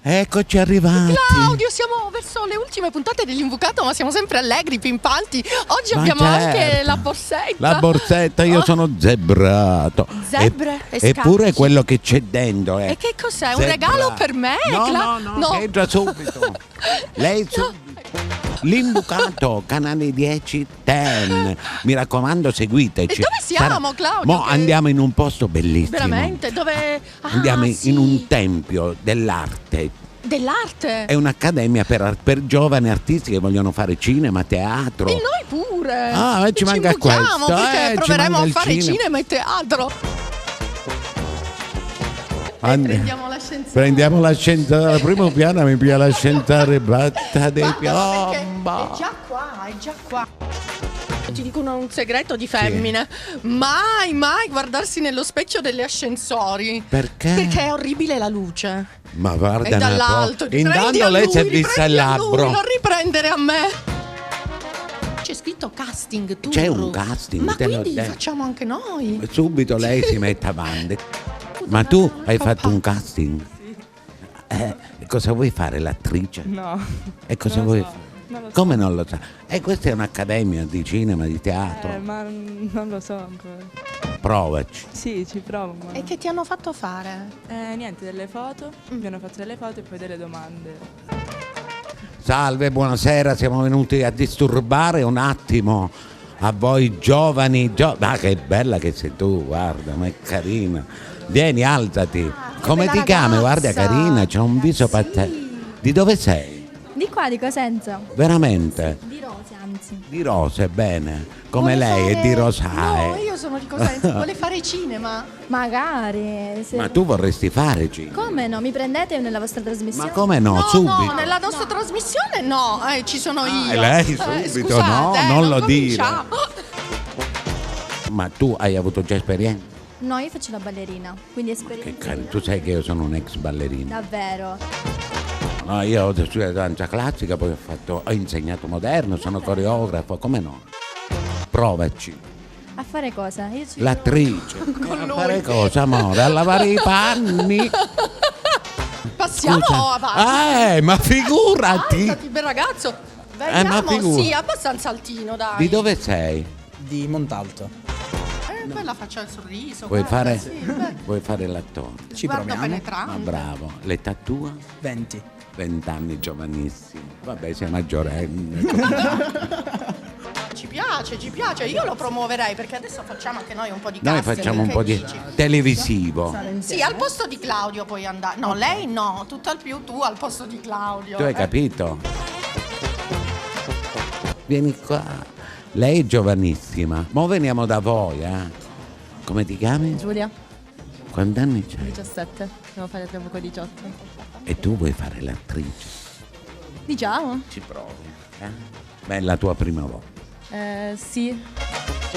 Eccoci arrivati. Claudio, siamo verso le ultime puntate dell'Invucato, ma siamo sempre allegri, pimpanti. Oggi Ma abbiamo certo. anche la borsetta. La borsetta, io sono zebrato. Zebre e Eppure scacchi. quello che c'è dentro è... E che cos'è? Un zebrato. regalo per me? No, entra subito. Lei subito. L'Invucato, canale 10 10. Mi raccomando, seguiteci. E dove siamo, Claudio? Mo andiamo in un posto bellissimo. Veramente? Dove? Andiamo sì. in un tempio dell'arte. Dell'arte? È un'accademia per giovani artisti che vogliono fare cinema, teatro. E noi pure. Ah, ci manca imbuchiamo, questo, perché ci proveremo manca a il fare cinema. cinema e teatro. Prendiamo l'ascensore. Prendiamo l'ascensore. Al primo piano mi pia l'ascensore, batta dei Guarda, perché piombo. è già qua. Ti dico un segreto di femmine: mai guardarsi nello specchio degli ascensori. Perché? Perché è orribile la luce. Ma guarda, E dall'alto intanto lei si è vista il labbro. Non riprendere a me. C'è scritto casting tour. C'è un casting, ma te l'ho quindi detto. facciamo anche noi. Subito lei si mette avanti. Ma tu hai fatto un casting? Cosa vuoi fare, l'attrice? No. E cosa Non lo vuoi so, fare? non lo so. Come non lo sa? E questa è un'accademia di cinema, di teatro. Ma non lo so ancora. Provaci. Sì, ci provo. Ma... E che ti hanno fatto fare? Niente, delle foto. Mi hanno fatto delle foto e poi delle domande. Salve, buonasera, siamo venuti a disturbare un attimo a voi giovani. Ma che bella che sei tu, guarda, ma è carina. Vieni, alzati. Come ti bella chiami? Guarda, ragazza. carina, c'è un viso pazzesco. Di dove sei? Di qua, di Cosenza. Veramente? Di Rose, anzi. Di Rose, bene. Come Vuole lei è fare- di Rosae. No, io sono di Cosenza. Vuole fare cinema? Magari. Se... Ma tu vorresti fare cinema? Come no? Mi prendete nella vostra trasmissione? Ma come no? No, Subito. nella nostra trasmissione no, ci sono io. lei subito, scusate, no, non lo dire. cominciamo. Ma tu hai avuto già esperienza? No, io faccio la ballerina, quindi Che esperienza. cari, tu sai che io sono un ex ballerino. Davvero. No, io ho studiato danza classica, poi ho insegnato moderno, sono coreografo, come no? Provaci. A fare cosa? Io ci L'attrice. A fare cosa, amore? A lavare i panni? Passiamo Scusa. avanti. Ma figurati! Alzati, bel ragazzo. ma Vediamo, figura. sì, abbastanza altino, dai. Di dove sei? Di Montalto. Bella faccia il sorriso. Vuoi guarda, fare, sì, beh, vuoi fare l'attore? Ci guarda proviamo. Ma penetrante. bravo. L'età tua? 20. 20 anni, giovanissimo. Vabbè, sei maggiorenne. Ci piace. Io lo promuoverei perché adesso facciamo anche noi un po' di Noi casting, facciamo un che po' di dici? televisivo. Sì, al posto di Claudio puoi andare. No, lei no, tutt'al più tu al posto di Claudio. Tu hai capito? Vieni qua. Lei è giovanissima. Mo veniamo da voi, eh? Come ti chiami? Giulia, Quanti anni c'hai? 17, devo fare tra poco 18. E tu vuoi fare l'attrice? Diciamo? Ci provi, eh? Beh, è la tua prima volta. Sì.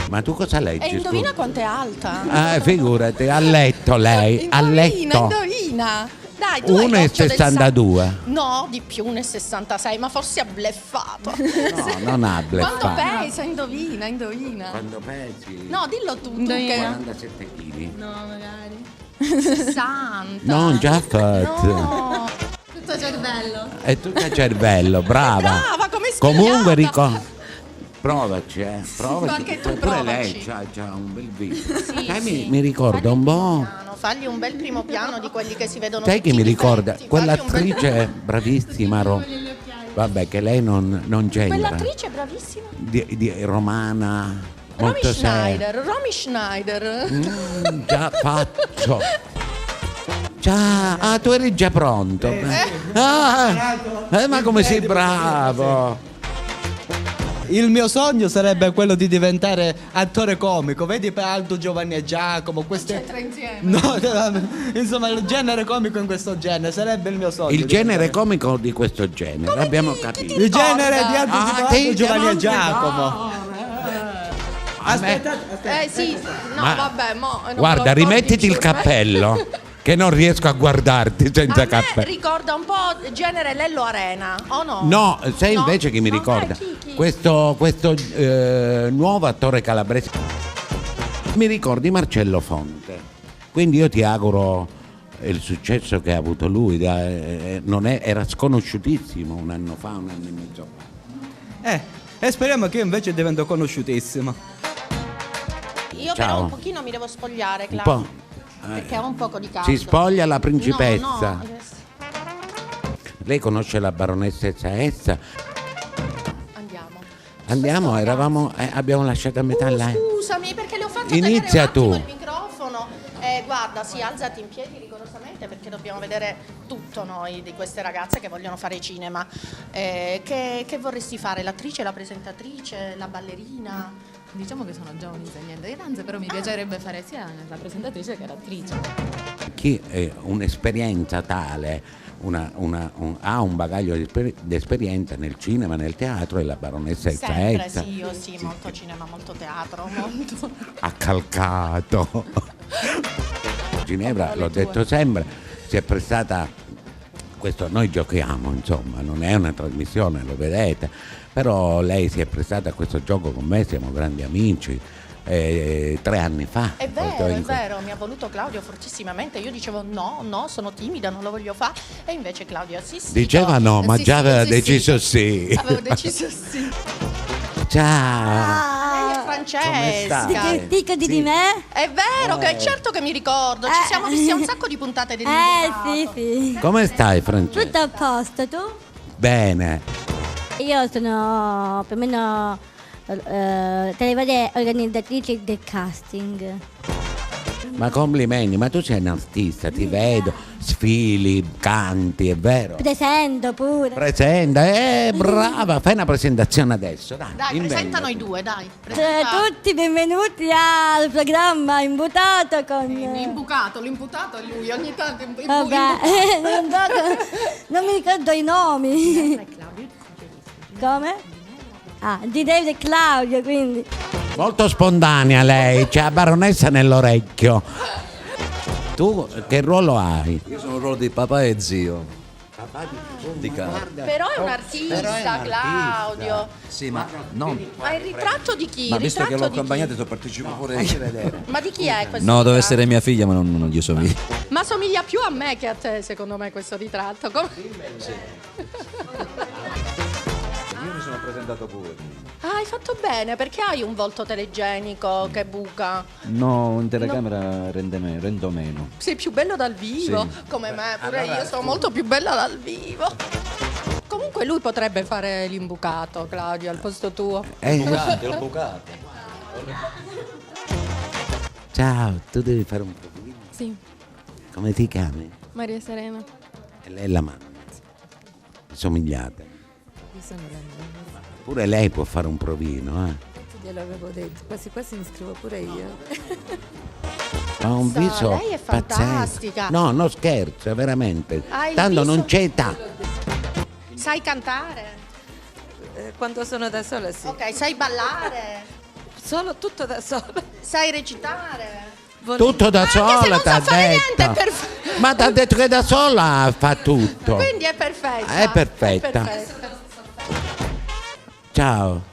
Ma tu cosa leggi? E indovina scusa? quanto è alta. Figurati, a letto lei, a letto. Indovina. Dai, tu hai l'occhio del 1,62. No, di più, 1,66, ma forse ha bleffato. No, non ha Quanto bleffato. pesa? Indovina. Quando pesi? No, dillo tu, Indovina. che 47 kg. No, magari. 60. Non già fatto. No. Tutto cervello. È tutto cervello, brava. Brava, come è Comunque spigliata. Provaci, provaci. anche tu Pure lei provaci. c'ha un bel viso. Sì, Sai, sì. mi ricorda un po'. Fagli un bel primo piano di quelli che si vedono. Sai che tutti mi i ricorda? difetti, fagli un Quell'attrice è bravissima. Vabbè, che lei non c'entra. Quell'attrice è bravissima. Di romana. Romy Molto seria. Schneider. Già faccio. Già, tu eri già pronto. Ma come sei bravo. Il mio sogno sarebbe quello di diventare attore comico. Vedi per Aldo, Giovanni e Giacomo, queste. Tre insieme. No, insomma, il genere comico in questo genere sarebbe il mio sogno. Il genere diventare- comico di questo genere, abbiamo capito. Il genere di Aldo, Ah, Aldo, che Giovanni e non- Giacomo. A me- Aspettate. Sì, no, Ma- vabbè, mo. non Guarda, lo ricordi rimettiti il giuro, cappello, che non riesco a guardarti A senza me cappello. ricorda un po' genere Lello Arena, o no? No, sai No? invece chi mi No? ricorda? Chi? Questo nuovo attore calabrese. Mi ricordi Marcello Fonte. Quindi io ti auguro il successo che ha avuto lui, era sconosciutissimo un anno fa, un anno e mezzo fa. E speriamo che io invece divento conosciutissimo. Io Ciao. però un pochino mi devo spogliare, Un Claudio. po'. Perché ho un poco di caldo. Si spoglia la principessa. No. Lei conosce la baronessa Essa? Andiamo. Andiamo, abbiamo lasciato a metà là. Scusami, perché le ho fatto Inizia tenere un attimo tu. il microfono. Guarda, sì, alzati in piedi rigorosamente perché dobbiamo vedere tutto noi di queste ragazze che vogliono fare cinema. Che vorresti fare? L'attrice, la presentatrice, la ballerina? Diciamo che sono già un insegnante di danza, però mi piacerebbe fare sia la presentatrice che l'attrice. Chi è un'esperienza tale, ha un bagaglio di esperienza nel cinema, nel teatro, è la baronessa Sempre, Essa. sì, io sì, molto cinema, molto teatro, molto. Ha calcato. Ginevra, l'ho detto sempre, si è prestata, questo noi giochiamo, insomma, non è una trasmissione, lo vedete, però lei si è prestata a questo gioco con me, siamo grandi amici. 3 anni fa. È vero, mi ha voluto Claudio fortissimamente. Io dicevo no, sono timida, non lo voglio fare. E invece Claudio assistito. Diceva no, ma Sì, già aveva sì, deciso sì. Avevo deciso sì. Ciao. Lei è Francesca. stai? Dico di me? È vero, che certo che mi ricordo. Ci siamo visti a un sacco di puntate del Sì. Come stai, Francesca? Tutto a posto, tu? Bene. Io sono più o meno organizzatrice del casting. Ma complimenti, ma tu sei un artista, ti vedo, sfili, canti, è vero? Presento pure. Presenta, brava, fai una presentazione adesso, dai. Dai, inventa. presenta noi due, dai. Tutti benvenuti al programma Imputato con... L'imputato è lui, ogni tanto Vabbè, non mi ricordo i nomi. Come? Di David e Claudio, quindi. Molto spontanea lei, c'è la baronessa nell'orecchio. Tu che ruolo hai? Io sono il ruolo di papà e zio. Di casa. Però è un artista, Claudio. Sì, ma non. Ma il ritratto di chi? Ma visto che Ritratto l'ho di chi? accompagnato, sto partecipo pure io. Ma di chi è questo? No, deve ritratto? essere mia figlia, ma non gli somiglia. Ma somiglia più a me che a te, secondo me, questo ritratto. Io mi sono presentato pure. Hai fatto bene, perché hai un volto telegenico che buca. No, in telecamera rendo meno. Sei più bello dal vivo, Sì. come me, pure io sono molto più bella dal vivo. Comunque lui potrebbe fare l'imbucato, Claudio, al posto tuo. Il bucato. Ciao, tu devi fare un provino. Sì, Come ti chiami? Maria Serena. E lei è la mamma. Somigliate. Io sono la Pure lei può fare un provino, glielo avevo detto, quasi mi scrivo pure io. Ha un Sa, viso lei è pazzesco. fantastica. No, non scherzo, veramente. Ha il Tanto viso- non c'è età. Sai cantare? Quando sono da sola sì. Ok, sai ballare? Solo tutto da sola. Sai recitare? Tutto da Anche se sola, non t'ha sa fare detto. niente, è perfetto. Ma t'ha detto che da sola fa tutto. Quindi è perfetta. È perfetta. Ciao,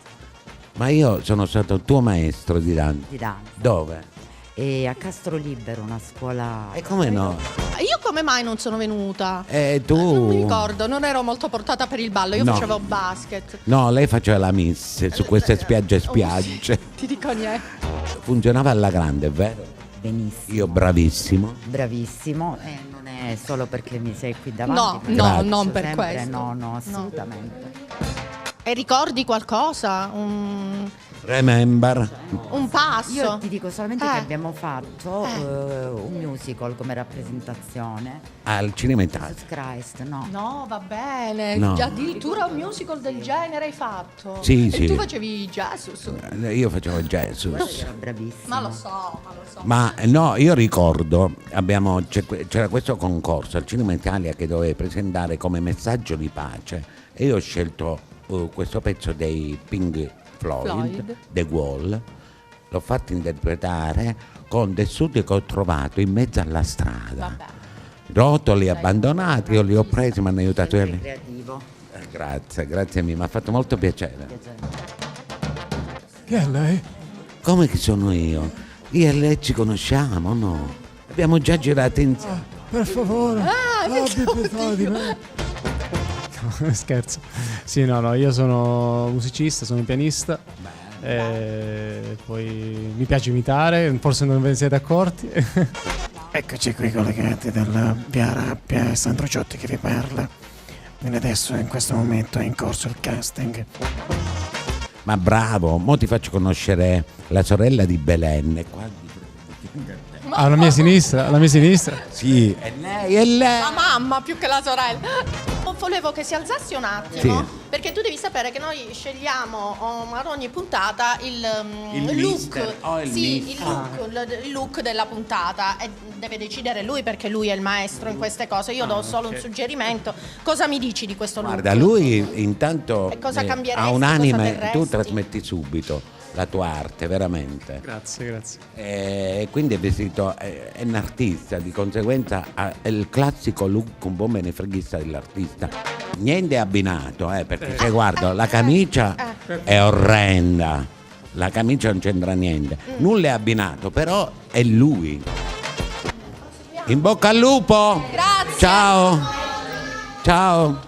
ma io sono stato tuo maestro di danza. Di danza. Dove? E a Castro Libero, una scuola. E come no? Io come mai non sono venuta? Tu? Non mi ricordo, non ero molto portata per il ballo, io No. facevo basket. No, lei faceva la miss su queste spiagge e spiagge. Ti dico niente. Funzionava alla grande, è vero? Benissimo. Io bravissimo. Bravissimo. E non è solo perché mi sei qui davanti. No, perché no, faccio non per sempre- questo. No, assolutamente. E ricordi qualcosa? Un Remember. passo? Io ti dico solamente che Eh. abbiamo fatto un musical come rappresentazione. Al Cinema Italia. Jesus Christ, no. No, va bene. No. Già addirittura un musical del genere hai fatto. Sì, e sì. tu facevi Jesus. Io facevo Jesus. Era bravissimo. Ma lo so. Ma no, io ricordo, c'era questo concorso al Cinema Italia che doveva presentare come messaggio di pace e io ho scelto questo pezzo dei Pink Floyd, The Wall, l'ho fatto interpretare con tessuti che ho trovato in mezzo alla strada. Vabbè. Rotoli abbandonati, io li ho presi, mi hanno aiutato. Sempre creativo. Grazie mille, mi ha fatto molto piacere. Chi è lei? Come che sono io? Io e lei ci conosciamo, no? Abbiamo già girato insieme. Per favore, abbi pietà di me. No, scherzo. Sì, no, io sono musicista, sono pianista. Poi mi piace imitare, forse non ve ne siete accorti. Eccoci qui collegati dalla Via Rappia e Sandro Ciotti che vi parla. E adesso in questo momento è in corso il casting. Ma bravo, mo ti faccio conoscere la sorella di Belen. Alla mia sinistra? Sì, è lei. La mamma più che la sorella. Volevo che si alzassi un attimo, Sì. perché tu devi sapere che noi scegliamo ad ogni puntata il mister, look, il sì, mister. il look della puntata, e deve decidere lui perché lui è il maestro in queste cose. Io do solo un suggerimento. Cosa mi dici di questo look? Guarda, lui intanto E cosa cambieresti, ha cosa un'anima, terresti? tu trasmetti subito la tua arte, veramente. Grazie. E quindi è vestito, è un artista, di conseguenza ha il classico look un po' menefreghista dell'artista. Niente abbinato, perché se guarda, la camicia è orrenda, la camicia non c'entra niente, nulla è abbinato, però è lui. In bocca al lupo! Grazie! Ciao!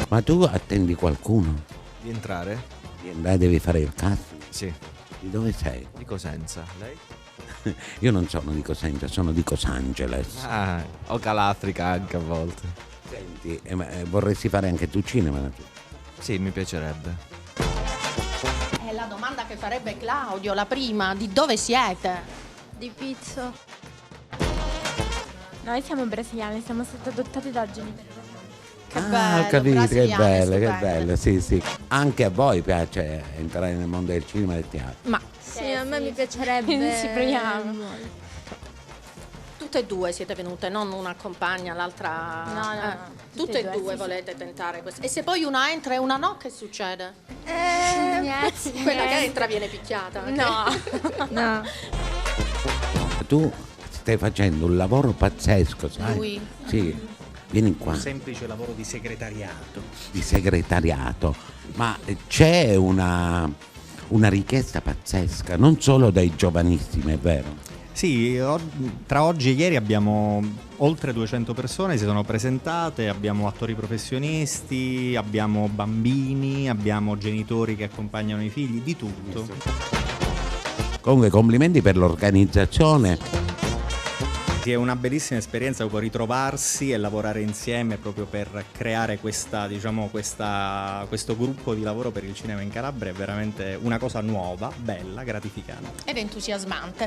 Ma tu attendi qualcuno? Di entrare? Devi fare il casting? Sì. Di dove sei? Di Cosenza. Lei? Io non sono di Cosenza, sono di Cosangeles. O Calafrica anche a volte. Senti, vorresti fare anche tu cinema? Sì, mi piacerebbe. È la domanda che farebbe Claudio, la prima. Di dove siete? Di Pizzo. Noi siamo brasiliani, siamo stati adottati da genitori. Che bello, ho capito, che bello, che stupendo. bello, sì. Anche a voi piace entrare nel mondo del cinema e del teatro? Ma Sì, a me mi piacerebbe. Ci proviamo. tutte e due siete venute, non una accompagna, l'altra... No. Tutte e due volete tentare questo. E se poi una entra e una no, che succede? Quella che entra viene picchiata. ok? No. Tu stai facendo un lavoro pazzesco, sai? Lui? Sì. Vieni qua. Un semplice lavoro di segretariato. Di segretariato. Ma c'è una richiesta pazzesca, non solo dai giovanissimi, è vero? Sì, tra oggi e ieri abbiamo oltre 200 persone che si sono presentate, abbiamo attori professionisti, abbiamo bambini, abbiamo genitori che accompagnano i figli, di tutto. Comunque complimenti per l'organizzazione. È una bellissima esperienza proprio ritrovarsi e lavorare insieme proprio per creare questo gruppo di lavoro per il cinema in Calabria. È veramente una cosa nuova, bella, gratificante. Ed entusiasmante.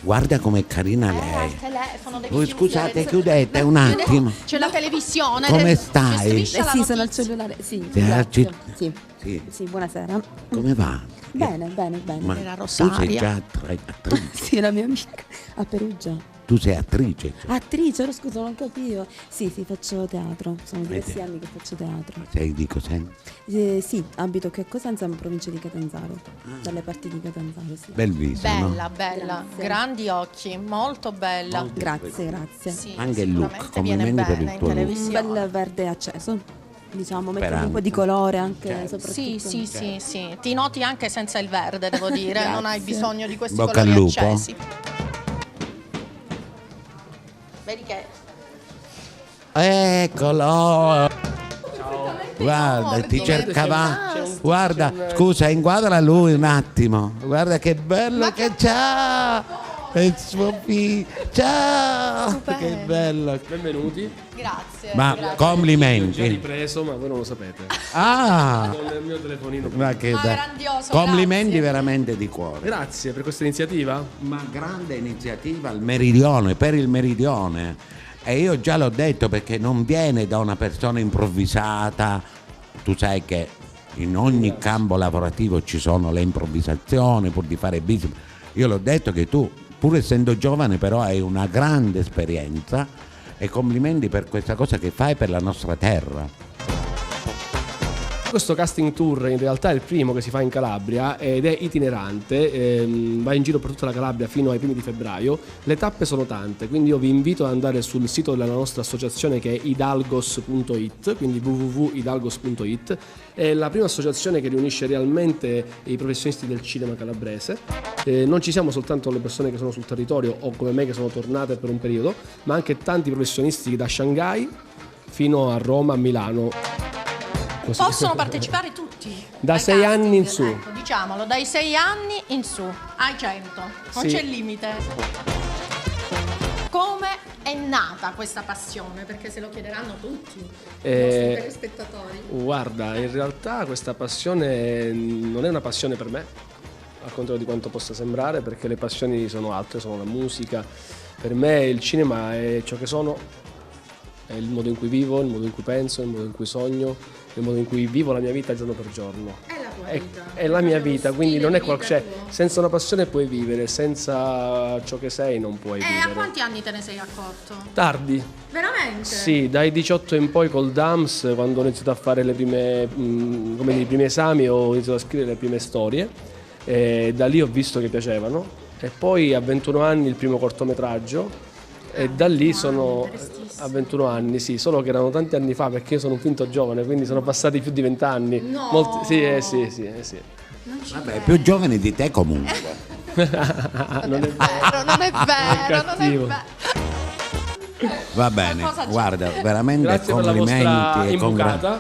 Guarda com'è carina lei. Il telefono, devi Voi scusate, chiudere. chiudete un attimo. C'è la televisione. Come stai? Striscia la Sì, notizia. sono al cellulare. Sì, Sei alla grazie. citt- Sì. Sì, buonasera. Come va? Bene. Ma Era tu Rosaria. sei già attrice. Sì, la mia amica a Perugia. Tu sei attrice. Attrice, scusa, non capivo. Sì, faccio teatro. Sono diversi anni che faccio teatro. Sei di Cosenza? Sì, abito qui a Cosenza, in provincia di Catanzaro. Dalle parti di Catanzaro, sì. Bel viso, Bella, no? bella, Grazie. grandi occhi, molto bella. Grazie. Sì, Anche il look, sicuramente viene complimenti per bene il in tuo look. Un televisione. bel verde acceso. Diciamo, mettere un Sperante. po' di colore anche, soprattutto. Sì. Ti noti anche senza il verde, devo dire. Non hai bisogno di questi Bocca al colori lupo. accesi. Vedi che Eccolo. Guarda, ti cercava. Guarda, scusa, inquadra lui un attimo. Guarda che bello che c'ha. È il suo figlio. Ciao. Stupendo. Che bello. Benvenuti. grazie. Ma grazie. Ho già complimenti. ripreso, ma voi non lo sapete. Ah. Con il mio telefonino. Ma che Ma bello. grandioso, Complimenti grazie. veramente di cuore. Grazie per questa iniziativa. Ma grande iniziativa al Meridione, per il Meridione. E io già l'ho detto, perché non viene da una persona improvvisata. Tu sai che in ogni campo lavorativo ci sono le improvvisazioni pur di fare business. Io l'ho detto che tu, pur essendo giovane, però hai una grande esperienza, e complimenti per questa cosa che fai per la nostra terra. Questo casting tour in realtà è il primo che si fa in Calabria ed è itinerante, va in giro per tutta la Calabria fino ai primi di febbraio. Le tappe sono tante, quindi io vi invito ad andare sul sito della nostra associazione che è idalgos.it, quindi www.idalgos.it. È la prima associazione che riunisce realmente i professionisti del cinema calabrese. Non ci siamo soltanto le persone che sono sul territorio o come me che sono tornate per un periodo, ma anche tanti professionisti da Shanghai fino a Roma, a Milano. Possono partecipare tutti? Da 6 anni in su. Ecco, diciamolo, dai 6 anni in su ai 100, non Sì. c'è limite. Come è nata questa passione? Perché se lo chiederanno tutti i nostri telespettatori. Guarda, in realtà questa passione non è una passione per me, al contrario di quanto possa sembrare, perché le passioni sono altre, sono la musica. Per me il cinema è ciò che sono, è il modo in cui vivo, il modo in cui penso, il modo in cui sogno, il modo in cui vivo la mia vita giorno per giorno. È la tua vita. È la mia vita, quindi non è vita cioè, tuo. senza una passione puoi vivere, senza ciò che sei non puoi A vivere. quanti anni te ne sei accorto? Tardi. Veramente? Sì, dai 18 in poi col DAMS, quando ho iniziato a fare le prime, come dire, i primi esami, ho iniziato a scrivere le prime storie e da lì ho visto che piacevano e poi a 21 anni il primo cortometraggio e da lì sono a 21 anni, sì, solo che erano tanti anni fa perché io sono un finto giovane, quindi sono passati più di 20 anni. No! Sì. Vabbè, più giovani di te comunque. Non è vero, non è vero, non è cattivo. vero. Va bene, guarda, veramente Grazie per la complimenti vostra e imbucata.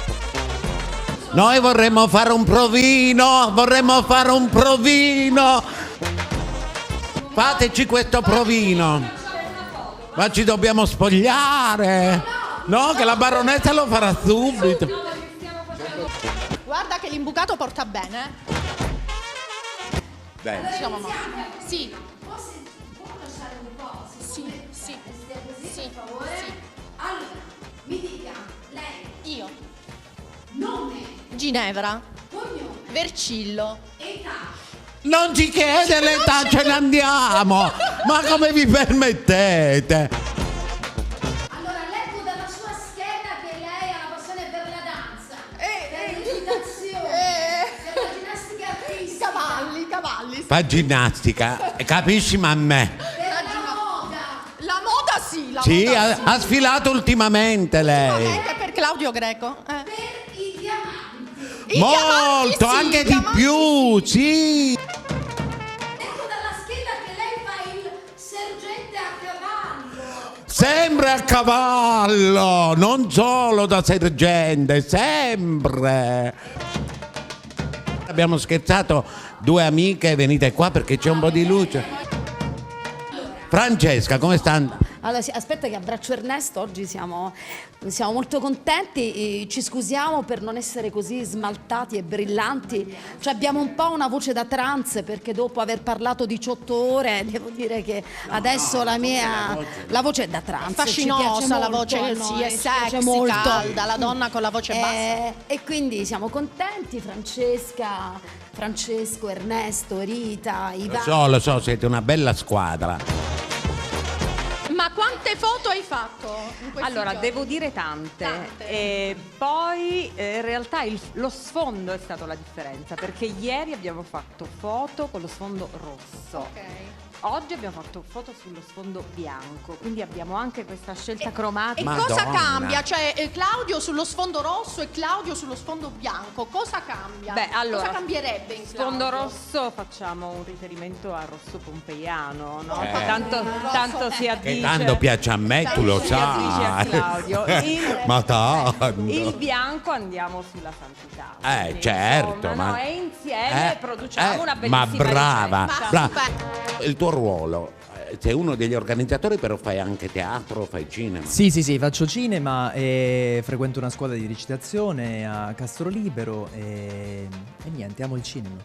Noi vorremmo fare un provino, Fateci questo provino. Ma ci dobbiamo spogliare. No, che la baronessa lo farà subito. Guarda che l'imbucato porta bene. Bene. Siamo mossi. Sì. Può lasciare un po'? Sì. Allora, mi dica, lei. Io. Nome, Ginevra. cognome, Vercillo. età. Non ci chiede l'età, ce ne andiamo. Ma come vi permettete? Allora, leggo dalla sua scheda che lei ha la passione per la danza, per l'equitazione, per la ginnastica artistica. Cavalli. Fa ginnastica, capisci, ma a me. La moda sì, la Sì, moda ha sfilato ultimamente lei. Ultimamente per Claudio Greco. Per i diamanti. Molto, anche di più, sì. Leggo dalla scheda che lei fa il sergente a cavallo. Sempre a cavallo, non solo da sergente, sempre. Abbiamo scherzato, 2 amiche, venite qua perché c'è un po' di luce. Francesca, come sta? Allora, sì, aspetta che abbraccio Ernesto, oggi siamo molto contenti, ci scusiamo per non essere così smaltati e brillanti, cioè abbiamo un po' una voce da trance perché dopo aver parlato 18 ore devo dire che adesso la voce è da trance. Fascinosa la voce, sì, è sexy, calda, la donna con la voce bassa. E quindi siamo contenti, Francesco, Ernesto, Rita, Ivano. Lo so, siete una bella squadra. Ma quante foto hai fatto in questi Allora, giorni? devo dire tante. E poi in realtà lo sfondo è stato la differenza, perché ieri abbiamo fatto foto con lo sfondo rosso. Oggi abbiamo fatto foto sullo sfondo bianco, quindi abbiamo anche questa scelta cromatica. E cosa cambia? Cioè Claudio sullo sfondo rosso e Claudio sullo sfondo bianco, cosa cambia? Beh, allora, cosa cambierebbe in sfondo Claudio? rosso facciamo un riferimento al rosso pompeiano, no? Certo. Tanto si addice. Che tanto piace a me, tu lo si addice a sai. Claudio. Ma tanto. Il bianco andiamo sulla santità. Certo, insomma, ma e insieme produciamo una ma bellissima brava, ricetta. brava. Il tuo ruolo, sei uno degli organizzatori, però fai anche teatro, fai cinema. Sì, faccio cinema e frequento una scuola di recitazione a Castrolibero e niente, amo il cinema.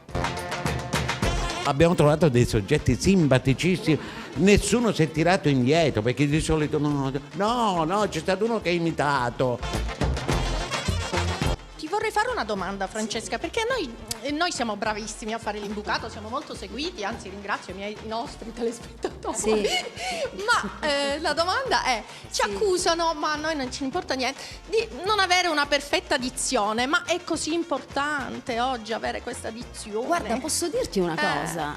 Abbiamo trovato dei soggetti simpaticissimi, nessuno si è tirato indietro perché di solito no, c'è stato uno che ha imitato. Ti vorrei fare una domanda, Francesca, perché noi siamo bravissimi a fare l'imbucato, siamo molto seguiti, anzi ringrazio i nostri telespettatori. Sì. Ma la domanda è, ci accusano, ma a noi non ci importa niente, di non avere una perfetta dizione, ma è così importante oggi avere questa dizione? Guarda, posso dirti una cosa?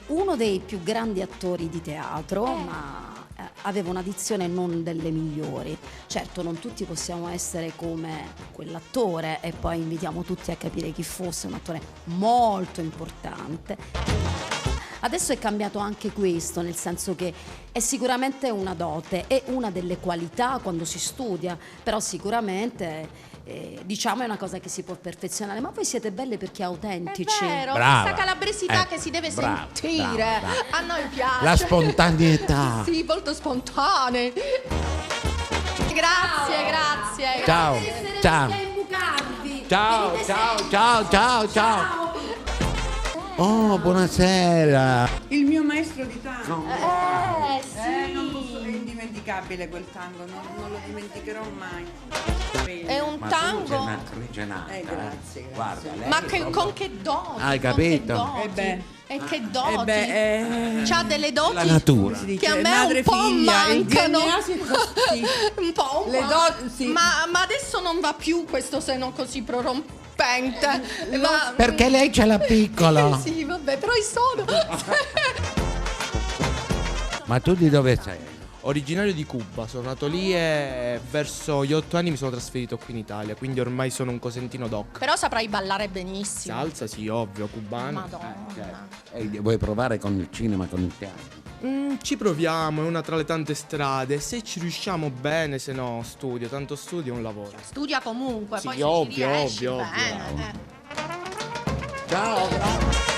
Uno dei più grandi attori di teatro, ma aveva una dizione non delle migliori. Certo, non tutti possiamo essere come quell'attore, e poi invitiamo tutti a capire chi fosse, un attore molto importante. Adesso è cambiato anche questo, nel senso che è sicuramente una dote, è una delle qualità quando si studia, però sicuramente diciamo è una cosa che si può perfezionare, ma voi siete belle perché autentici. È vero, Brava. questa calabresità che si deve sentire, a noi piace. La spontaneità. Sì, molto spontanee. Grazie. Ciao. Ciao. Oh, buonasera. Il mio maestro di tango. Sì. Non posso, è indimenticabile quel tango, non lo dimenticherò mai. È un Ma tango. tu sei un'attrice nata. Grazie. Guarda, lei Ma è con che doti? Hai capito? E che doti? C'ha delle doti La natura. che a me un po' mancano. Un po'. Le doti, sì. Ma adesso non va più questo seno così prorompente. Perché lei ce l'ha piccolo. Sì, vabbè, però sono. Ma tu di dove sei? Originario di Cuba, sono nato lì e verso gli 8 anni mi sono trasferito qui in Italia, quindi ormai sono un cosentino doc. Però saprai ballare benissimo. Salsa, sì, ovvio, cubano. Madonna. Vuoi provare con il cinema, con il teatro? Ci proviamo, è una tra le tante strade, se ci riusciamo bene, se no studio, tanto studio è un lavoro. Studia comunque, Sì, poi se ovvio, ci riesci ovvio. bene. Ciao.